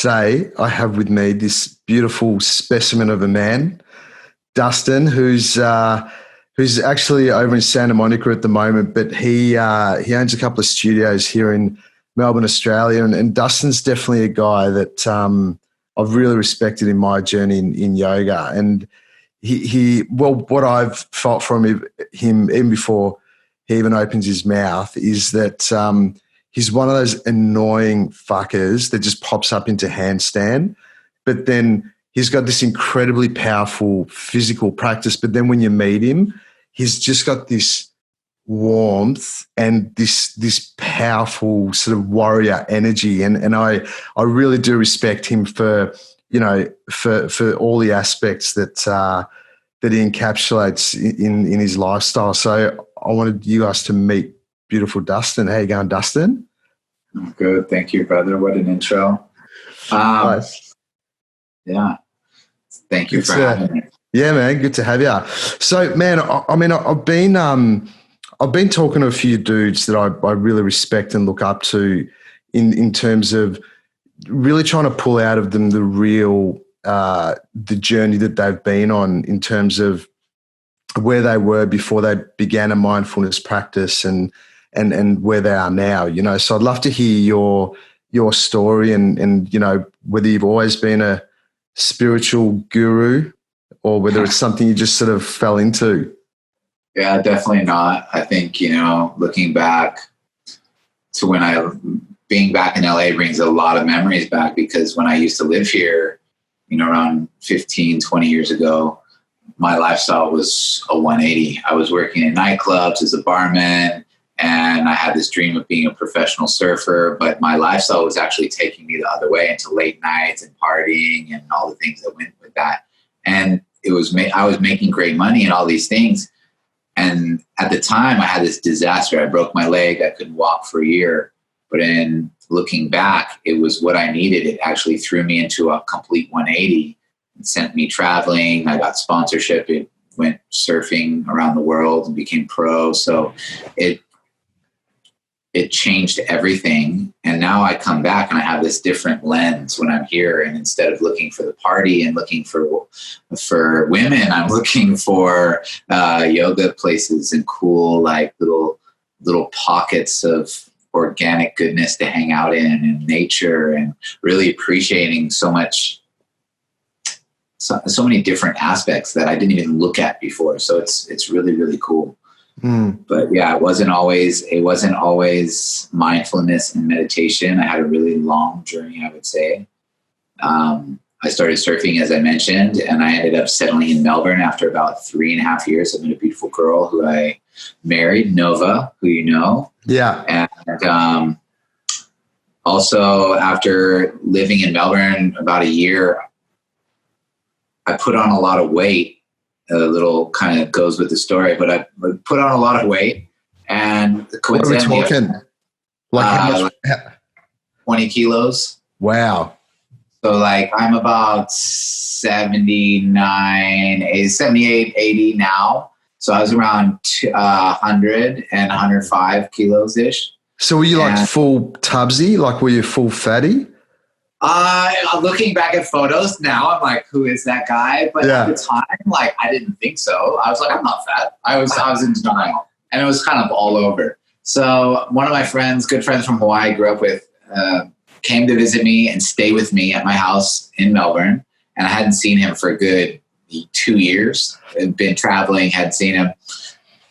today I have with me this beautiful specimen of a man, Dustin, who's actually over in Santa Monica at the moment, but he owns a couple of studios here in Melbourne, Australia, and Dustin's definitely a guy that I've really respected in my journey in yoga. And what I've felt from him even before he even opens his mouth is that he's one of those annoying fuckers that just pops up into handstand, but then he's got this incredibly powerful physical practice. But then when you meet him, he's just got this warmth and this powerful sort of warrior energy. And I really do respect him for all the aspects that he encapsulates in his lifestyle. So I wanted you guys to meet beautiful Dustin. How you going, Dustin? I'm good. Thank you, brother. What an intro. Nice. Yeah. Thank you for having me. Yeah, man. Good to have you. So, man, I've been talking to a few dudes that I really respect and look up to in terms of really trying to pull out of them the real the journey that they've been on in terms of where they were before they began a mindfulness practice and where they are now, So I'd love to hear your story and whether you've always been a spiritual guru or whether it's something you just sort of fell into. Yeah, definitely not. I think, looking back to being back in LA brings a lot of memories back, because when I used to live here, around 15, 20 years ago, my lifestyle was a 180. I was working in nightclubs as a barman, and I had this dream of being a professional surfer, but my lifestyle was actually taking me the other way into late nights and partying and all the things that went with that. And I was making great money and all these things. And at the time I had this disaster. I broke my leg. I couldn't walk for a year. But in looking back, it was what I needed. It actually threw me into a complete 180 and sent me traveling. I got sponsorship. It went surfing around the world and became pro. So it changed everything. And now I come back and I have this different lens when I'm here. And instead of looking for the party and looking for women, I'm looking for yoga places and cool, like little pockets of organic goodness to hang out in and nature, and really appreciating so many different aspects that I didn't even look at before. So it's really, really cool. But yeah, it wasn't always mindfulness and meditation. I had a really long journey, I would say. I started surfing, as I mentioned, and I ended up settling in Melbourne after about 3.5 years. I met a beautiful girl who I married, Nova, who you know. Yeah. And also after living in Melbourne about a year, I put on a lot of weight. A little kind of goes with the story, but I put on a lot of weight, and coincidentally, what are we talking? Like how much? 20 kilos. Wow. So like I'm about 78, 80 now. So I was around 100 and 105 kilos ish. So were you like full tubsy? Like were you full fatty? Looking back at photos now, I'm like, who is that guy? But at the time, like, I didn't think so. I was like, I'm not fat. I was in denial, and it was kind of all over. So one of my good friends from Hawaii I grew up with, came to visit me and stay with me at my house in Melbourne. And I hadn't seen him for a good 2 years. I'd been traveling, hadn't seen him.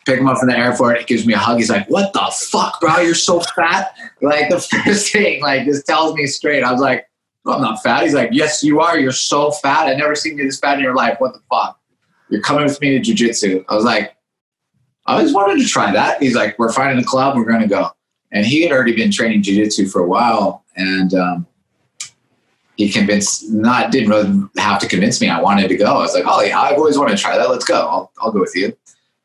Pick him up from the airport. He gives me a hug. He's like, what the fuck, bro? You're so fat. Like the first thing, like just tells me straight. I was like, I'm not fat. He's like, yes, you are. You're so fat. I've never seen you this fat in your life. What the fuck? You're coming with me to jiu-jitsu. I was like, I always wanted to try that. He's like, we're finding a club. We're going to go. And he had already been training jiu-jitsu for a while. And he didn't really have to convince me. I wanted to go. I was like, oh yeah, I've always wanted to try that. Let's go. I'll go with you.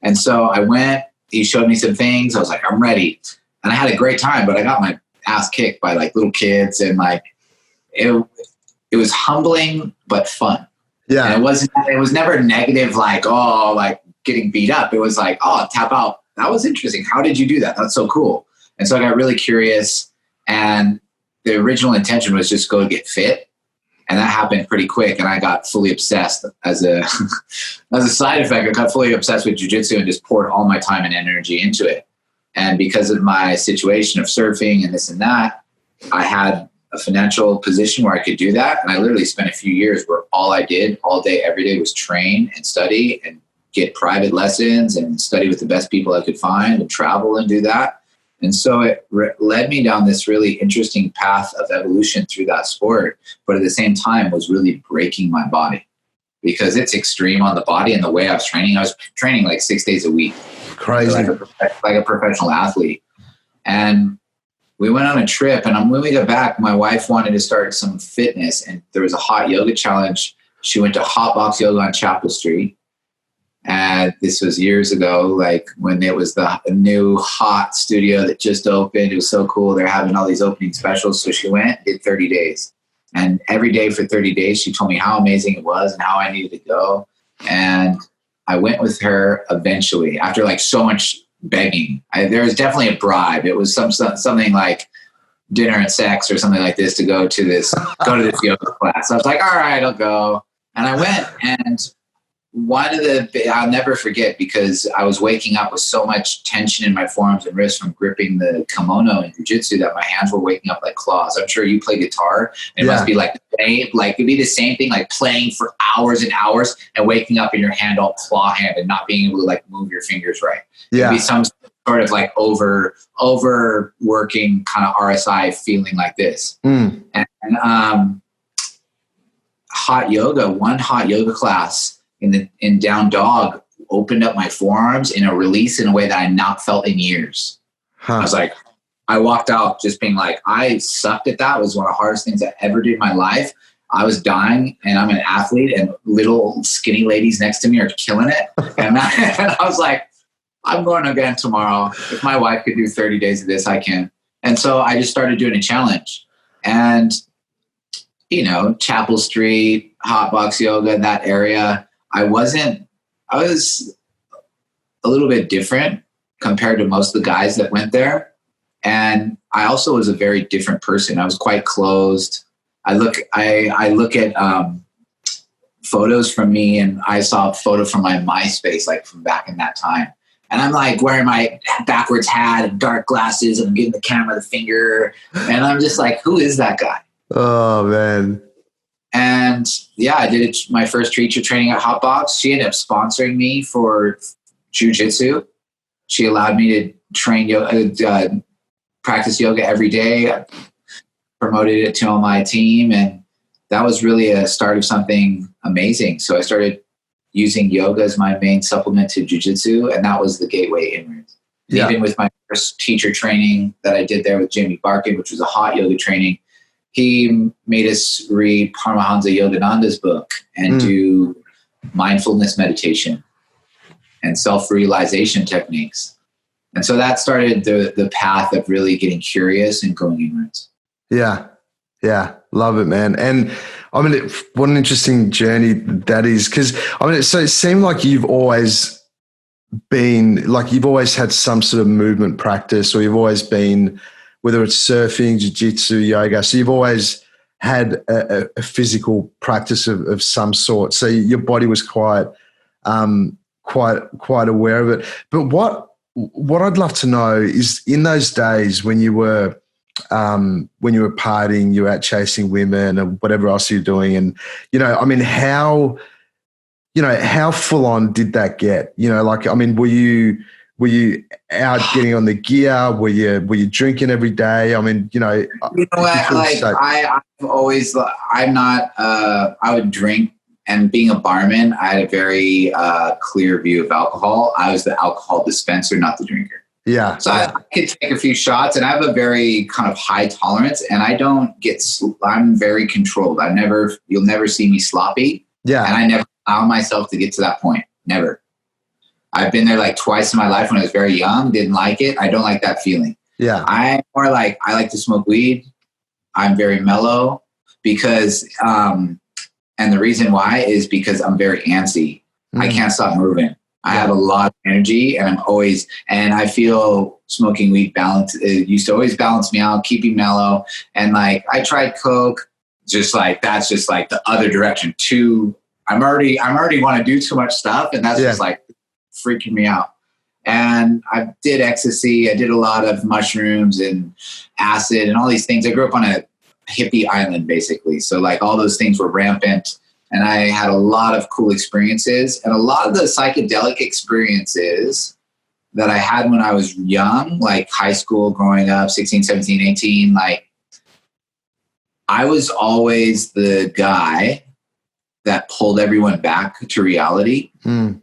And so I went. He showed me some things. I was like, I'm ready. And I had a great time, but I got my ass kicked by like little kids, and like, it was humbling but fun. Yeah. And it was never negative, like, oh, like getting beat up. It was like, oh, tap out. That was interesting. How did you do that? That's so cool. And so I got really curious, and the original intention was just go get fit. And that happened pretty quick. And I got fully obsessed as a, as a side effect. I got fully obsessed with jiu-jitsu and just poured all my time and energy into it. And because of my situation of surfing and this and that, I had a financial position where I could do that. And I literally spent a few years where all I did all day, every day was train and study and get private lessons and study with the best people I could find and travel and do that. And so it led me down this really interesting path of evolution through that sport, but at the same time was really breaking my body because it's extreme on the body. And the way I was training like 6 days a week. Crazy. Like a professional athlete. And we went on a trip, and when we got back, my wife wanted to start some fitness, and there was a hot yoga challenge. She went to Hot Box Yoga on Chapel Street. And this was years ago, like when it was the new hot studio that just opened. It was so cool. They're having all these opening specials. So she went, did 30 days. And every day for 30 days, she told me how amazing it was and how I needed to go. And I went with her eventually after like so much begging. There was definitely a bribe. It was something like dinner and sex or something like this to go to this yoga class. I was like, all right, I'll go. And I went, and I'll never forget, because I was waking up with so much tension in my forearms and wrists from gripping the kimono in jiu-jitsu that my hands were waking up like claws. I'm sure you play guitar. It must be like it'd be the same thing, like playing for hours and hours and waking up in your hand all claw hand and not being able to like move your fingers right. Yeah. It'd be some sort of like overworking kind of RSI feeling like this. And one hot yoga class in down dog opened up my forearms in a release in a way that I not felt in years. I was like, I walked out just being like, I sucked at that. It was one of the hardest things I ever did in my life. I was dying, and I'm an athlete, and little skinny ladies next to me are killing it. And I was like, I'm going again tomorrow. If my wife could do 30 days of this, I can. And so I just started doing a challenge. And, Chapel Street, Hot Box Yoga, that area, I was a little bit different compared to most of the guys that went there. And I also was a very different person. I was quite closed. I look at photos from me, and I saw a photo from my MySpace, like from back in that time. And I'm like wearing my backwards hat and dark glasses, and I'm giving the camera the finger. And I'm just like, who is that guy? Oh, man. And yeah, I did my first teacher training at Hotbox. She ended up sponsoring me for jiu-jitsu. She allowed me to train yoga, practice yoga every day. I promoted it to my team, and that was really a start of something amazing. So I started using yoga as my main supplement to jiu-jitsu, and that was the gateway inwards. Yeah. Even with my first teacher training that I did there with Jimmy Barkin, which was a hot yoga training, he made us read Paramahansa Yogananda's book and do mindfulness meditation and self-realization techniques. And so that started the path of really getting curious and going inwards. Yeah. Yeah. Love it, man. And I mean, what an interesting journey that is. Because so it seemed like you've always had some sort of movement practice, or you've always been, whether it's surfing, jiu-jitsu, yoga. So you've always had a physical practice of some sort. So your body was quite aware of it. But what I'd love to know is, in those days when you were partying, you were out chasing women and whatever else you're doing, and how full on did that get? Were you out getting on the gear? Were you drinking every day? I would drink, and being a barman, I had a very clear view of alcohol. I was the alcohol dispenser, not the drinker. Yeah. So I could take a few shots, and I have a very kind of high tolerance, and I don't I'm very controlled. You'll never see me sloppy. Yeah. And I never allow myself to get to that point. Never. I've been there like twice in my life when I was very young, didn't like it. I don't like that feeling. Yeah. I like to smoke weed. I'm very mellow because, and the reason why is because I'm very antsy. I can't stop moving. I have a lot of energy, and I feel smoking weed used to always balance me out, keep me mellow. And I tried Coke, just like, that's just like the other direction too. I'm already want to do too much stuff. And that's just like freaking me out. And I did ecstasy. I did a lot of mushrooms and acid and all these things. I grew up on a hippie island, basically. So like all those things were rampant. And I had a lot of cool experiences. And a lot of the psychedelic experiences that I had when I was young, like high school, growing up, 16, 17, 18, like I was always the guy that pulled everyone back to reality.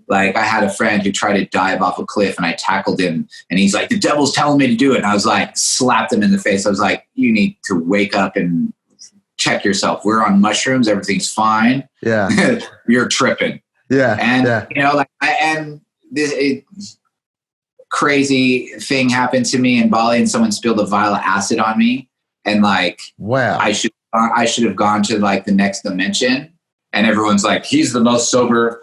Like I had a friend who tried to dive off a cliff and I tackled him and he's like, the devil's telling me to do it. And I was like, slapped him in the face. I was like, you need to wake up and check yourself. We're on mushrooms. Everything's fine. Yeah. You're tripping. Yeah. And, you know, like, crazy thing happened to me in Bali and someone spilled a vial of acid on me. And like, wow, I should have gone to like the next dimension. And everyone's like, he's the most sober,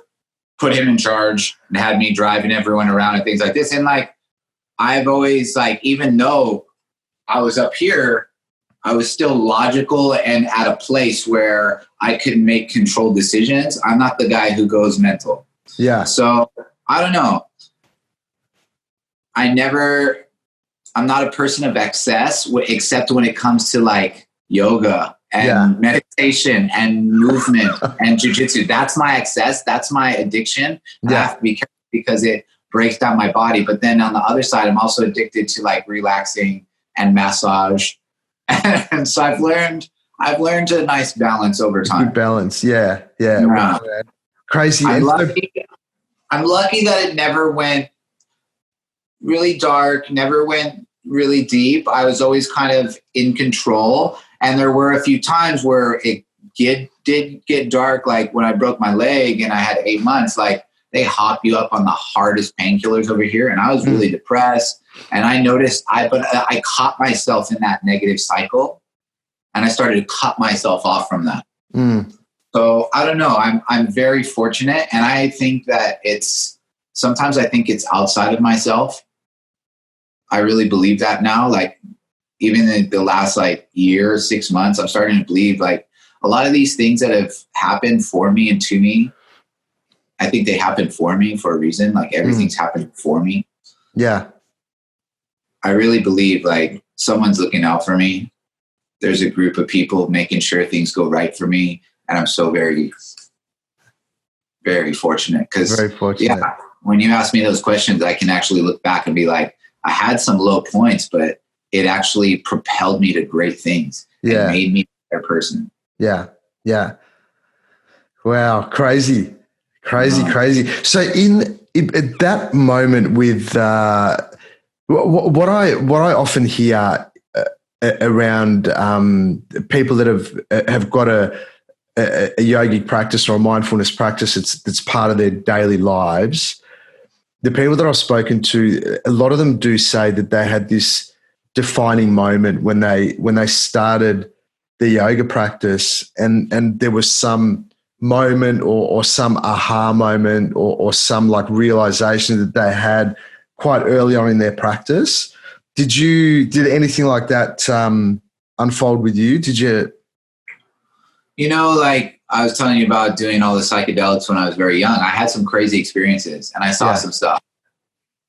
put him in charge, and had me driving everyone around and things like this. And like, I've always like, even though I was up here, I was still logical and at a place where I could make controlled decisions. I'm not the guy who goes mental. Yeah. So I don't know. I'm not a person of excess, except when it comes to like yoga and meditation and movement and jujitsu. That's my excess. That's my addiction. I have to be careful because it breaks down my body. But then on the other side, I'm also addicted to like relaxing and massage. And so I've learned a nice balance over time. Good balance. Yeah. Wow, crazy. I'm lucky that it never went really dark, never went really deep. I was always kind of in control. And there were a few times where it did get dark, like when I broke my leg and I had 8 months, like they hop you up on the hardest painkillers over here. And I was really depressed. And I noticed I caught myself in that negative cycle and I started to cut myself off from that. So I don't know. I'm very fortunate. And I think that sometimes I think it's outside of myself. I really believe that now. Like even in the last like year, 6 months, I'm starting to believe like a lot of these things that have happened for me and to me, I think they happened for me for a reason. Like everything's happened for me. Yeah. I really believe like someone's looking out for me. There's a group of people making sure things go right for me. And I'm so very, very fortunate. Yeah, when you ask me those questions, I can actually look back and be like, I had some low points, but it actually propelled me to great things. Yeah. It made me a better person. Yeah. Yeah. Wow. Crazy. So in that moment with what I often hear around people that have got a yogic practice or a mindfulness practice that's part of their daily lives, the people that I've spoken to, a lot of them do say that they had this defining moment when they started the yoga practice and there was some moment or some aha moment or some like realization that they had quite early on in their practice. Did anything like that unfold with you? Did you? You know, like I was telling you about doing all the psychedelics when I was very young. I had some crazy experiences and I saw some stuff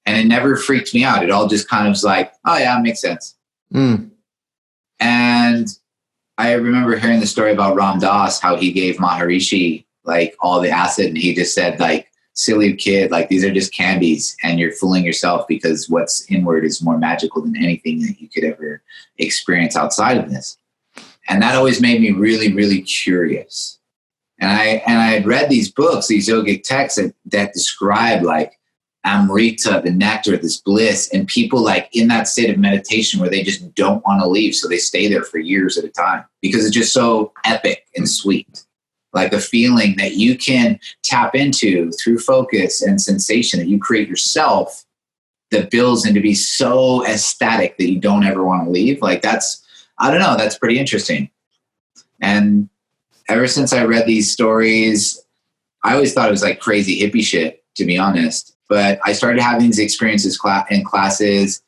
and it never freaked me out. It all just kind of was like, oh yeah, it makes sense. And I remember hearing the story about Ram Dass, how he gave Maharishi like all the acid and he just said like, silly kid, like these are just candies and you're fooling yourself because what's inward is more magical than anything that you could ever experience outside of this. And that always made me really, really curious. And I had read these books, these yogic texts that describe like Amrita, the nectar, this bliss, and people like in that state of meditation where they just don't want to leave. So they stay there for years at a time because it's just so epic and sweet. Like a feeling that you can tap into through focus and sensation that you create yourself that builds into be so ecstatic that you don't ever want to leave. Like that's pretty interesting. And ever since I read these stories, I always thought it was like crazy hippie shit, to be honest. But I started having these experiences in classes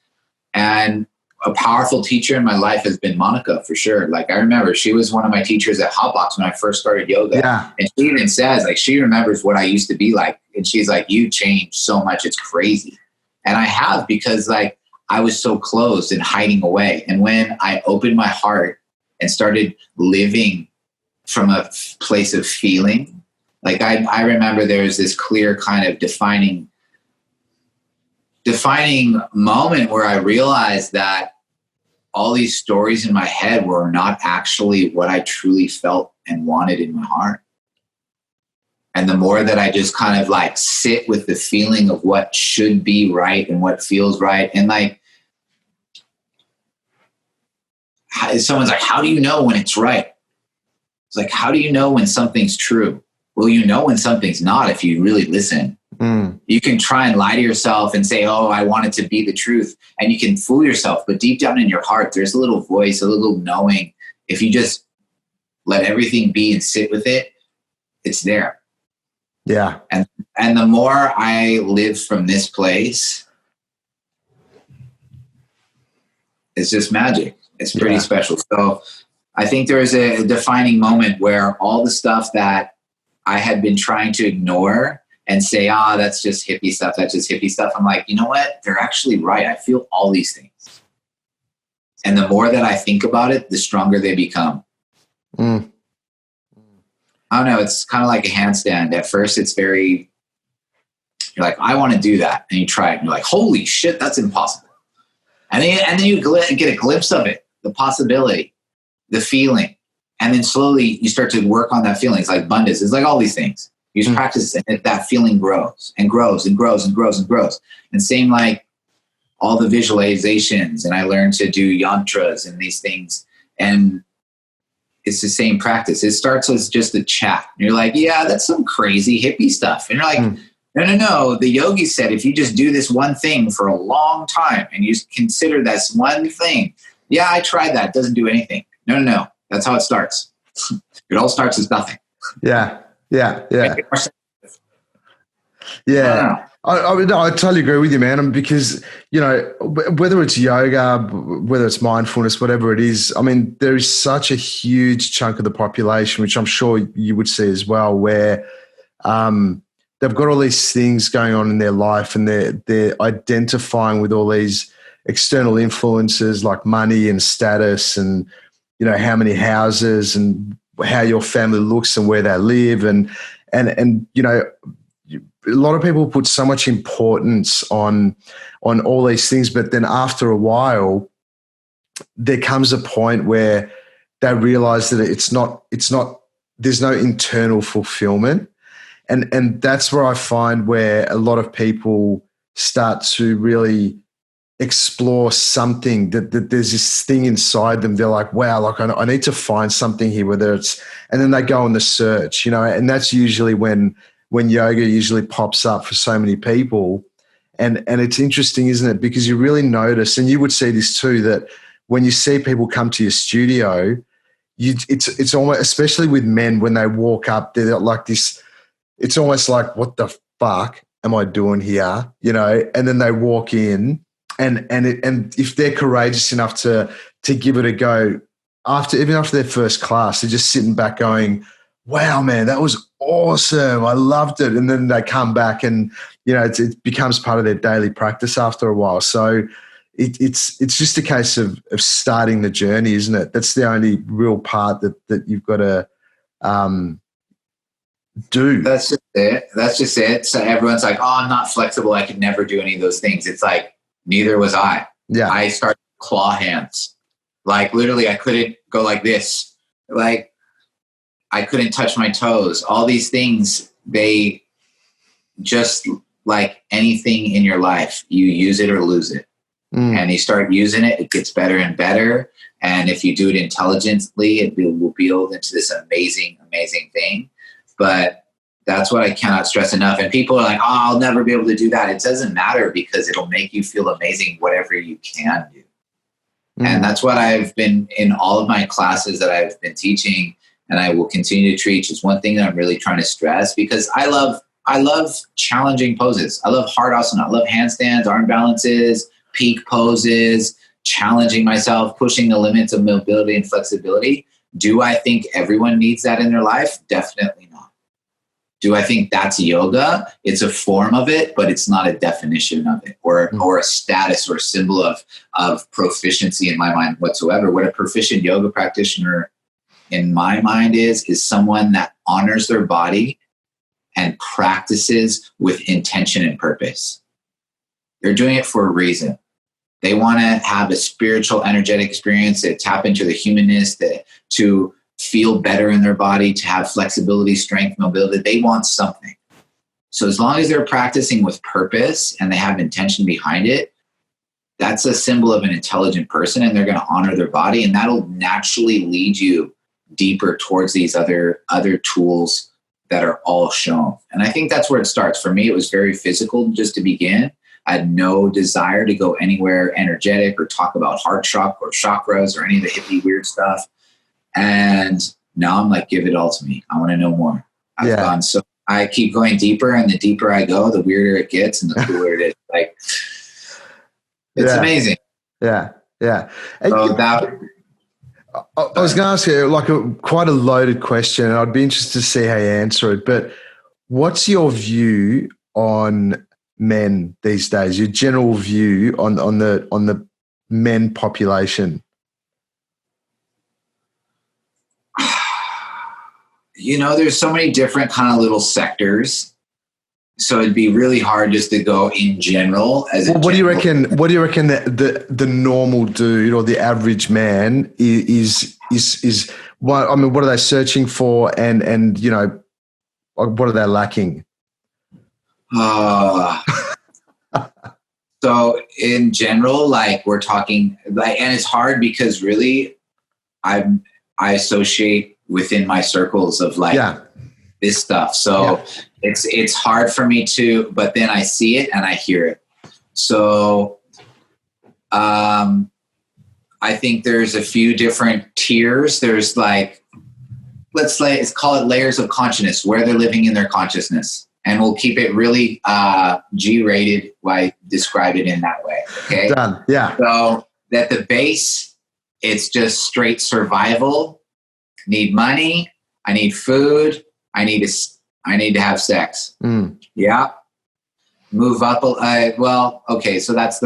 and a powerful teacher in my life has been Monica, for sure. Like, I remember she was one of my teachers at Hotbox when I first started yoga. Yeah. And she even says, like, she remembers what I used to be like. And she's like, you changed so much. It's crazy. And I have, because like I was so closed and hiding away. And when I opened my heart and started living from a place of feeling, like I remember there was this clear kind of defining moment where I realized that all these stories in my head were not actually what I truly felt and wanted in my heart. And the more that I just kind of like sit with the feeling of what should be right and what feels right. And like, someone's like, how do you know when it's right? It's like, how do you know when something's true? Well, you know when something's not if you really listen. You can try and lie to yourself and say, oh, I want it to be the truth. And you can fool yourself. But deep down in your heart, there's a little voice, a little knowing. If you just let everything be and sit with it, it's there. Yeah. And the more I live from this place, it's just magic. It's pretty special. So I think there is a defining moment where all the stuff that I had been trying to ignore and say, that's just hippie stuff. That's just hippie stuff. I'm like, you know what? They're actually right. I feel all these things. And the more that I think about it, the stronger they become. I don't know. It's kind of like a handstand. At first, it's very, you're like, I want to do that. And you try it and you're like, holy shit, that's impossible. And then you get a glimpse of it, the possibility, the feeling. And then slowly you start to work on that feeling. It's like abundance. It's like all these things. You just practice and that feeling grows and grows and grows and grows and grows. And same like all the visualizations. And I learned to do yantras and these things. And it's the same practice. It starts as just a chat. And you're like, yeah, that's some crazy hippie stuff. And you're like, no. The yogi said, if you just do this one thing for a long time and you consider this one thing, yeah, I tried that. It doesn't do anything. No. That's how it starts. It all starts as nothing. Yeah. I totally agree with you, man. Because, you know, whether it's yoga, whether it's mindfulness, whatever it is, I mean, there is such a huge chunk of the population, which I'm sure you would see as well, where they've got all these things going on in their life and they're identifying with all these external influences like money and status and, you know, how many houses and how your family looks and where they live. And you know, a lot of people put so much importance on all these things, but then after a while, there comes a point where they realize that it's not, there's no internal fulfillment. And that's where I find where a lot of people start to really explore something that there's this thing inside them. They're like, wow, like I need to find something here, whether it's, and then they go on the search, you know, and that's usually when yoga usually pops up for so many people. And it's interesting, isn't it? Because you really notice, and you would see this too, that when you see people come to your studio, it's almost, especially with men, when they walk up, they're like this, it's almost like, what the fuck am I doing here? You know, and then they walk in and if they're courageous enough to give it a go, even after their first class, they're just sitting back going, wow, man, that was awesome. I loved it. And then they come back and, you know, it becomes part of their daily practice after a while. So it's just a case of starting the journey, isn't it? That's the only real part that you've got to do. That's just it. So everyone's like, oh, I'm not flexible. I could never do any of those things. It's like, neither was I. Yeah. I started claw hands. Like literally I couldn't go like this. Like I couldn't touch my toes. All these things, they just like anything in your life, you use it or lose it. And you start using it, it gets better and better. And if you do it intelligently, it will build into this amazing, amazing thing. But that's what I cannot stress enough. And people are like, oh, I'll never be able to do that. It doesn't matter because it'll make you feel amazing, whatever you can do. And that's what I've been in all of my classes that I've been teaching and I will continue to teach. Is one thing that I'm really trying to stress because I love challenging poses. I love hard asana. I love handstands, arm balances, peak poses, challenging myself, pushing the limits of mobility and flexibility. Do I think everyone needs that in their life? Definitely not. Do I think that's yoga? It's a form of it, but it's not a definition of it or a status or a symbol of proficiency in my mind whatsoever. What a proficient yoga practitioner in my mind is someone that honors their body and practices with intention and purpose. They're doing it for a reason. They want to have a spiritual, energetic experience, to tap into the humanness, to feel better in their body, to have flexibility, strength, mobility. They want something. So as long as they're practicing with purpose and they have intention behind it, that's a symbol of an intelligent person, and they're going to honor their body, and that'll naturally lead you deeper towards these other tools that are all shown. And I think that's where it starts. For me, it was very physical just to begin. I had no desire to go anywhere energetic or talk about heart chakra or chakras or any of the hippie weird stuff. And now I'm like, give it all to me. I want to know more. I've gone, so I keep going deeper, and the deeper I go, the weirder it gets and the cooler it is. Like, it's amazing. Yeah. Yeah. So I was going to ask you like quite a loaded question, and I'd be interested to see how you answer it, but what's your view on men these days, your general view on the men population? There's so many different kind of little sectors, so it'd be really hard just to go in general. What do you reckon the normal dude or the average man is what, I mean, what are they searching for, and what are they lacking? So in general, like we're talking like, and it's hard because really I associate within my circles of like this stuff. So it's hard for me to, but then I see it and I hear it. So, I think there's a few different tiers. There's like, let's call it layers of consciousness, where they're living in their consciousness. And we'll keep it really G-rated while I describe it in that way. Okay. Done. Yeah. So at the base, it's just straight survival. Need money. I need food. I need to have sex. Yeah. Move up. Okay. So that's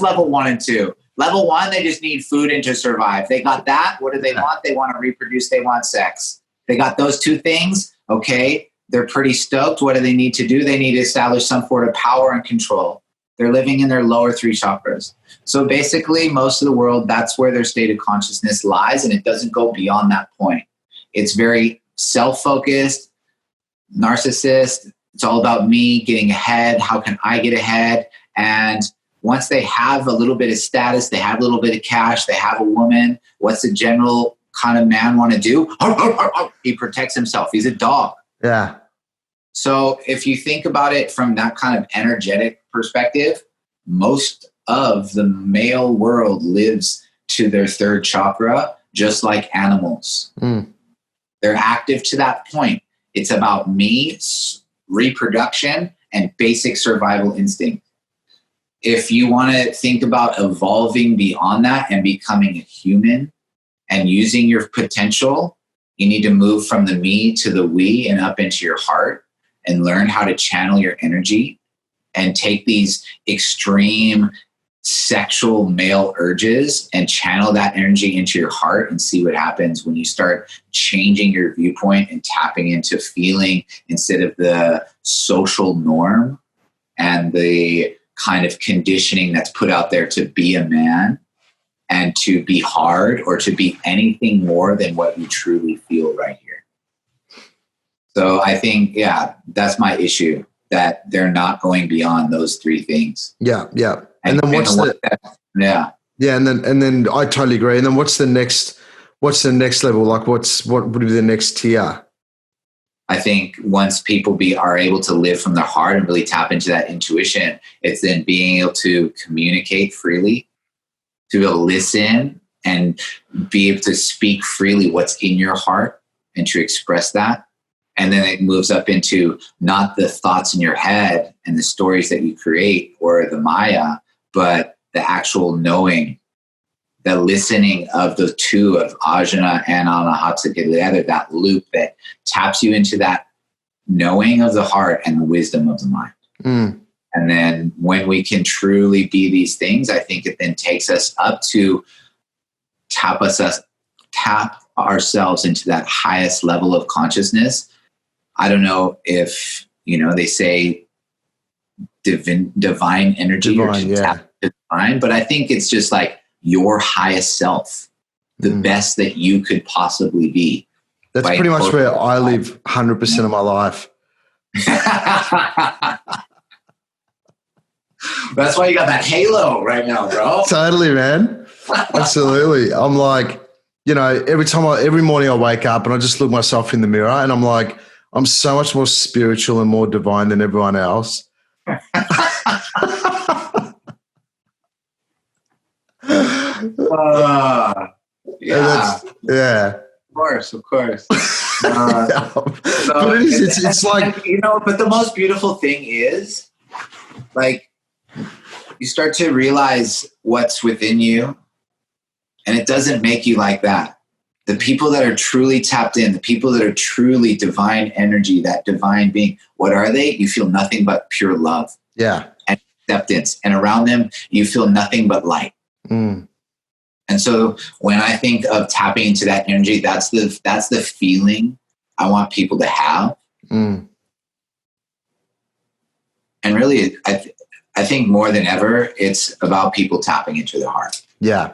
level 1 and 2. Level 1, they just need food and to survive. They got that. What do they want? They want to reproduce. They want sex. They got those two things. Okay. They're pretty stoked. What do they need to do? They need to establish some sort of power and control. They're living in their lower 3 chakras. So basically, most of the world, that's where their state of consciousness lies, and it doesn't go beyond that point. It's very self-focused, narcissist. It's all about me getting ahead. How can I get ahead? And once they have a little bit of status, they have a little bit of cash, they have a woman, what's the general kind of man want to do? He protects himself. He's a dog. Yeah. So if you think about it from that kind of energetic perspective, most of the male world lives to their 3rd chakra, just like animals. They're active to that point. It's about me, reproduction, and basic survival instinct. If you want to think about evolving beyond that and becoming a human and using your potential, you need to move from the me to the we and up into your heart and learn how to channel your energy and take these extreme sexual male urges and channel that energy into your heart and see what happens when you start changing your viewpoint and tapping into feeling instead of the social norm and the kind of conditioning that's put out there to be a man and to be hard or to be anything more than what you truly feel right here. So I think, that's my issue, that they're not going beyond those 3 things. Yeah. Yeah. And then what's Yeah. And then I totally agree. And then what's the next level? Like what would be the next tier? I think once people are able to live from their heart and really tap into that intuition, it's then being able to communicate freely, to be able to listen and be able to speak freely what's in your heart and to express that. And then it moves up into not the thoughts in your head and the stories that you create or the Maya, but the actual knowing the listening of the two of ajna and anahata together, that loop that taps you into that knowing of the heart and the wisdom of the mind. And then when we can truly be these things, I think it then takes us up to tap ourselves into that highest level of consciousness. I don't know if, they say divine energy or to tap to divine, but I think it's just like your highest self, the best that you could possibly be. That's pretty much where I live 100% of my life. That's why you got that halo right now, bro. Totally, man. Absolutely. I'm like, every morning I wake up and I just look myself in the mirror and I'm like, I'm so much more spiritual and more divine than everyone else. Yeah. Of course. But it's like, but the most beautiful thing is, like, you start to realize what's within you, and it doesn't make you like that. The people that are truly tapped in, the people that are truly divine energy, that divine being, what are they? You feel nothing but pure love. Yeah. And acceptance. And around them, you feel nothing but light. And so when I think of tapping into that energy, that's the feeling I want people to have. And really, I think more than ever, it's about people tapping into their heart. Yeah.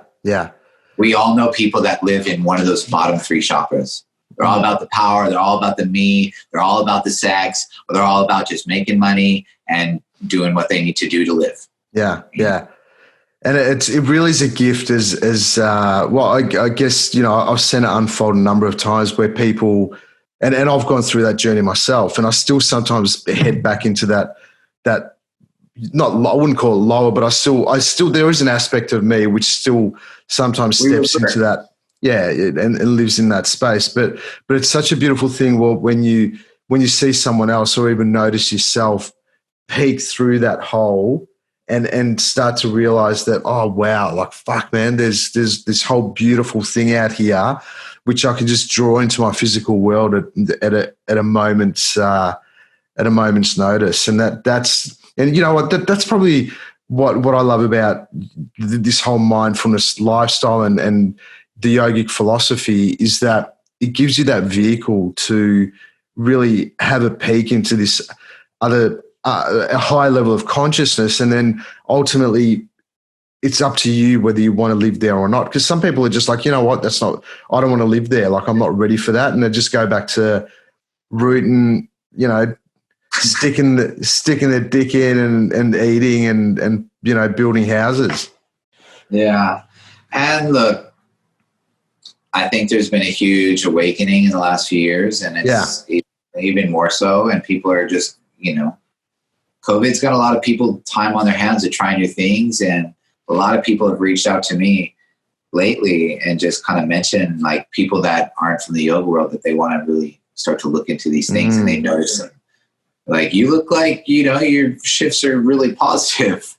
We all know people that live in one of those bottom three chakras. They're all about the power. They're all about the me. They're all about the sex. Or they're all about just making money and doing what they need to do to live. Yeah. And it really is a gift as well, I guess, I've seen it unfold a number of times where people, and I've gone through that journey myself, and I still sometimes head back into that not, I wouldn't call it lower, but I still, there is an aspect of me which still sometimes steps into that. Yeah. And lives in that space. But it's such a beautiful thing. Well, when you see someone else or even notice yourself peek through that hole and start to realize that, oh, wow, like, fuck, man, there's this whole beautiful thing out here, which I can just draw into my physical world at a moment's notice. And and you know what, that's probably what I love about this whole mindfulness lifestyle and the yogic philosophy is that it gives you that vehicle to really have a peek into this other a high level of consciousness, and then ultimately it's up to you whether you want to live there or not. Because some people are just like, you know what, I don't want to live there. Like, I'm not ready for that, and they just go back to rooting, sticking their dick in and eating and building houses. Yeah, and look, I think there's been a huge awakening in the last few years, and it's even more so. And people are just, COVID's got a lot of people time on their hands to try new things. And a lot of people have reached out to me lately and just kind of mentioned, like, people that aren't from the yoga world, that they want to really start to look into these things. And they notice them. Like, you look like, your shifts are really positive,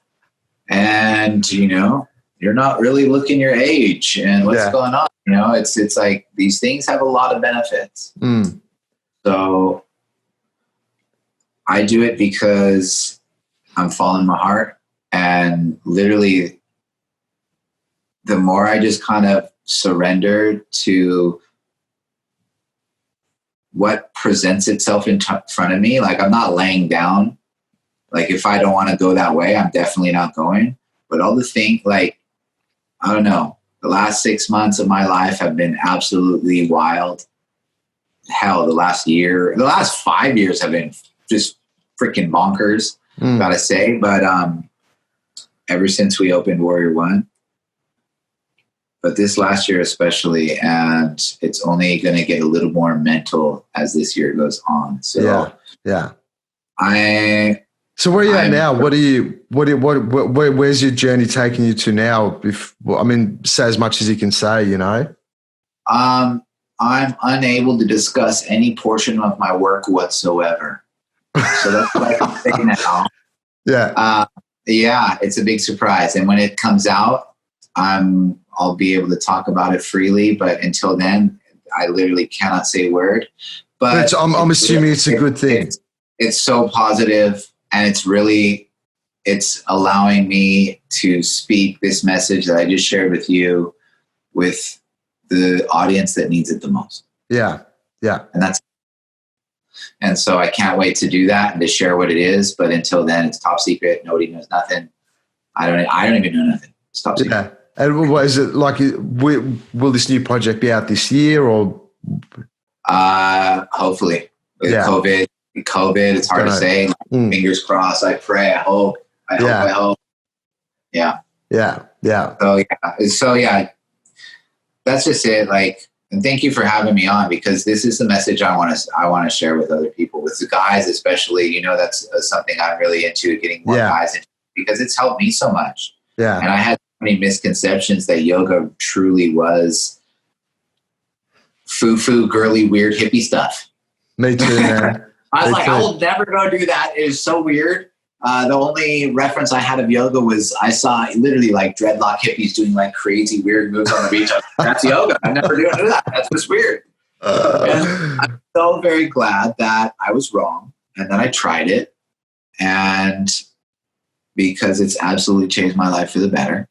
and, you're not really looking your age and what's going on. It's like these things have a lot of benefits. So I do it because I'm following my heart, and literally the more I just kind of surrender to what presents itself in front of me. Like, I'm not laying down. Like, if I don't want to go that way, I'm definitely not going. But all the things, like, I don't know, the last 6 months of my life have been absolutely wild. Hell, the last 5 years have been just freaking bonkers, gotta say. But ever since we opened Warrior One, but this last year especially, and it's only going to get a little more mental as this year goes on. So yeah. So where are you at now? Where's your journey taking you to now? Say as much as you can say, I'm unable to discuss any portion of my work whatsoever. So that's what I can say now. Yeah. Yeah, it's a big surprise. And when it comes out, I'm I'll be able to talk about it freely. But until then, I literally cannot say a word. But I'm assuming it's a good thing. It's so positive, and it's allowing me to speak this message that I just shared with you with the audience that needs it the most. Yeah. Yeah. And so I can't wait to do that and to share what it is. But until then, it's top secret. Nobody knows nothing. I don't even know nothing. It's top secret. Yeah. And what is it like? Will this new project be out this year or? Hopefully. With COVID, it's hard to say. Fingers crossed. I pray. I hope. I hope. Yeah. So yeah, that's just it. Like, and thank you for having me on, because this is the message I want to share with other people, with the guys especially. That's something I'm really into, getting more guys into, because it's helped me so much. Yeah. And I had so many misconceptions that yoga truly was foo-foo, girly, weird, hippie stuff. Me too, man. I was I will never go do that. It is so weird. The only reference I had of yoga was I saw literally like dreadlock hippies doing like crazy weird moves on the beach. That's yoga. I never do that. That's just weird. And I'm so very glad that I was wrong, and then I tried it, and because it's absolutely changed my life for the better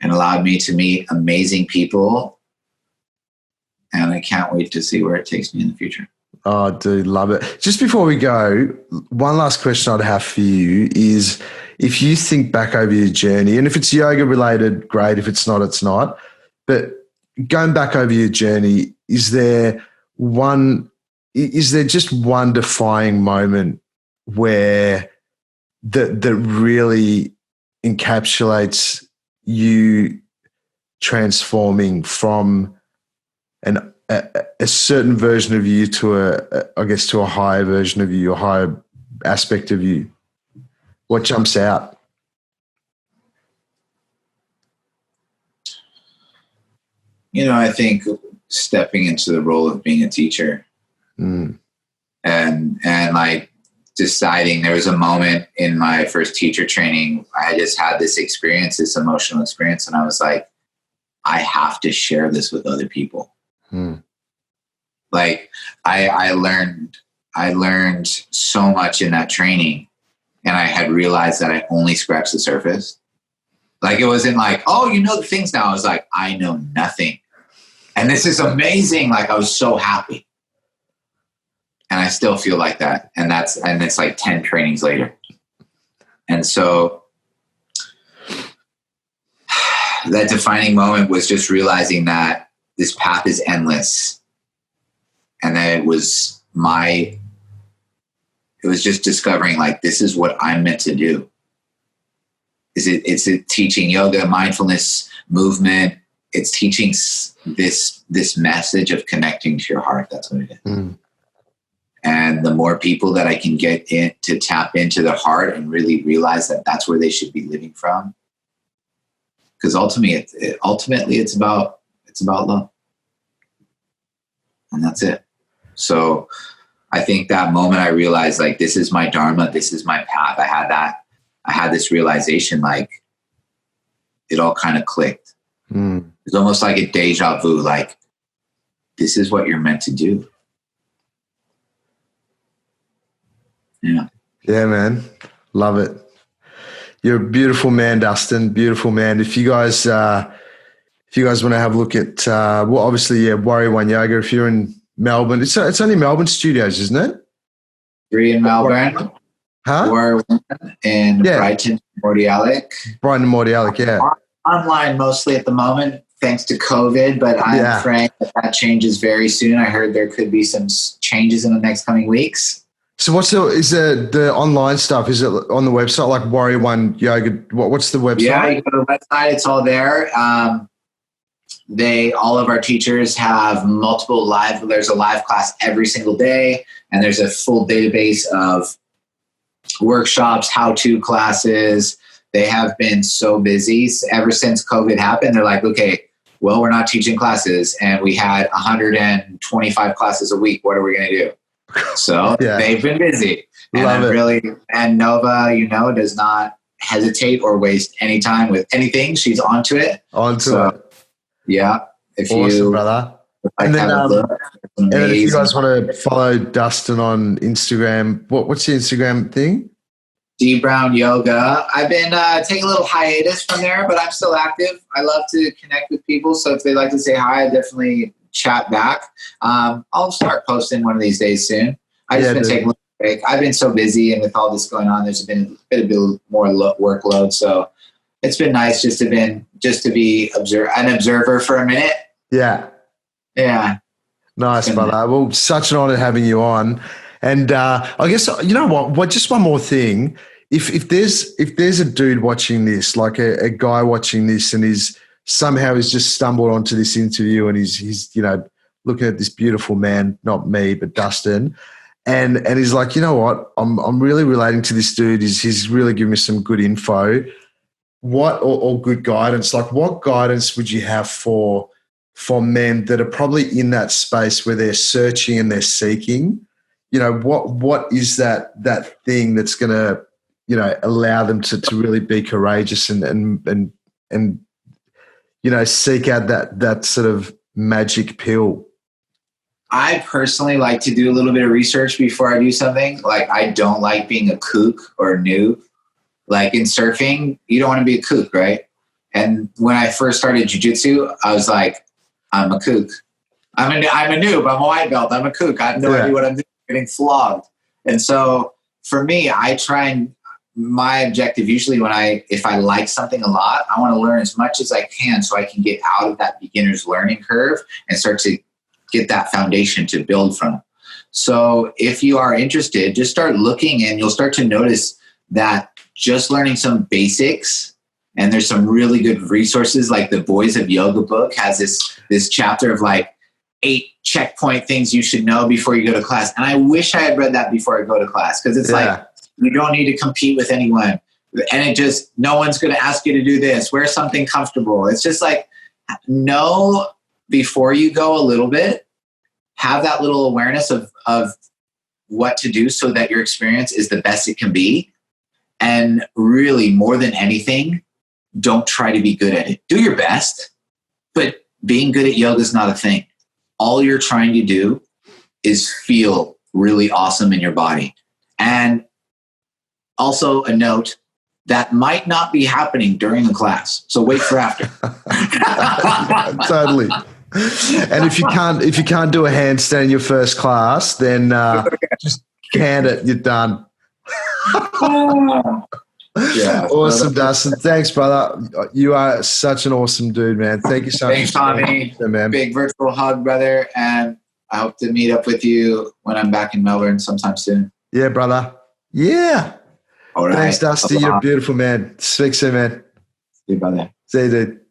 and allowed me to meet amazing people. And I can't wait to see where it takes me in the future. Oh, dude, love it. Just before we go, one last question I'd have for you is, if you think back over your journey, and if it's yoga related, great. If it's not, it's not. But going back over your journey, is there just one defining moment where that really encapsulates you transforming from a certain version of you to a higher version of you, a higher aspect of you? What jumps out? I think stepping into the role of being a teacher and like deciding, there was a moment in my first teacher training, I just had this experience, this emotional experience. And I was like, I have to share this with other people. Like I learned so much in that training, and I had realized that I only scratched the surface. Like, it wasn't like, oh, the things now. I was like, I know nothing. And this is amazing. Like, I was so happy. And I still feel like that. And it's like 10 trainings later. And so that defining moment was just realizing that this path is endless. And then it was just discovering, like, this is what I'm meant to do. It's teaching yoga, mindfulness, movement. It's teaching this message of connecting to your heart. That's what it is. And the more people that I can get in to tap into their heart and really realize that that's where they should be living from. Because ultimately it's about love. And that's it. So I think that moment I realized, like, this is my dharma, this is my path. I had this realization, like, it all kind of clicked. It's almost like a deja vu, like, this is what you're meant to do. Yeah. Yeah, man. Love it. You're a beautiful man, Dustin. Beautiful man. If you guys want to have a look at, obviously, Warrior One Yoga, if you're in Melbourne, it's only Melbourne studios, isn't it? 3 in Melbourne. Huh? Warrior One in Brighton, Mordialloc. Brighton, Mordialloc, yeah. Online mostly at the moment, thanks to COVID, but I'm praying that changes very soon. I heard there could be some changes in the next coming weeks. So is the online stuff? Is it on the website, like Warrior One Yoga? What's the website? Yeah, you go to the website. It's all there. All of our teachers have multiple there's a live class every single day, and there's a full database of workshops, how-to classes. They have been so busy ever since COVID happened. They're like, okay, well, we're not teaching classes, and we had 125 classes a week. What are we going to do? So they've been busy. And Nova, does not hesitate or waste any time with anything. She's onto it. Yeah. If Awesome, you brother. like And then, have a look, it's and then if you amazing. guys want to follow Dustin on Instagram, what's the Instagram thing? D Brown Yoga. I've been taking a little hiatus from there, but I'm still active. I love to connect with people. So if they'd like to say hi, I definitely chat back. I'll start posting one of these days soon. I've just been taking a little break. I've been so busy, and with all this going on, there's been a bit more workload. So it's been nice just to be an observer for a minute. Yeah. Yeah. Nice, brother. Well, such an honor having you on. And I guess, you know what, just one more thing. If there's a dude watching this, like a guy watching this, and he's just stumbled onto this interview, and he's looking at this beautiful man, not me, but Dustin, and he's like, you know what, I'm really relating to this dude. He's really giving me some good info. Or good guidance. Like, what guidance would you have for men that are probably in that space where they're searching and they're seeking? What is that thing that's going to, allow them to really be courageous and seek out that sort of magic pill? I personally like to do a little bit of research before I do something. Like, I don't like being a kook or a noob. Like in surfing, you don't want to be a kook, right? And when I first started jiu-jitsu, I was like, I'm a kook. I'm a noob. I'm a white belt. I'm a kook. I have no idea what I'm doing. I'm getting flogged. And so for me, my objective usually if I like something a lot, I want to learn as much as I can so I can get out of that beginner's learning curve and start to get that foundation to build from. So if you are interested, just start looking, and you'll start to notice that just learning some basics, and there's some really good resources, like the Boys of Yoga book has this chapter of like 8 checkpoint things you should know before you go to class. And I wish I had read that before I go to class, because it's like, you don't need to compete with anyone. And no one's going to ask you to do this. Wear something comfortable. It's just like, know before you go a little bit, have that little awareness of what to do so that your experience is the best it can be. And really, more than anything, don't try to be good at it. Do your best, but being good at yoga is not a thing. All you're trying to do is feel really awesome in your body. And also a note, that might not be happening during the class. So wait for after. Totally. And if you can't do a handstand in your first class, then just can it. You're done. Yeah. Awesome, Dustin. Thanks, brother. You are such an awesome dude, man. Thank you so much. Thanks, Tommy. Man. Big virtual hug, brother. And I hope to meet up with you when I'm back in Melbourne sometime soon. Yeah, brother. Yeah. All right. Thanks, Dusty. You're a beautiful man. Speak soon, man. See you, brother. See you, dude.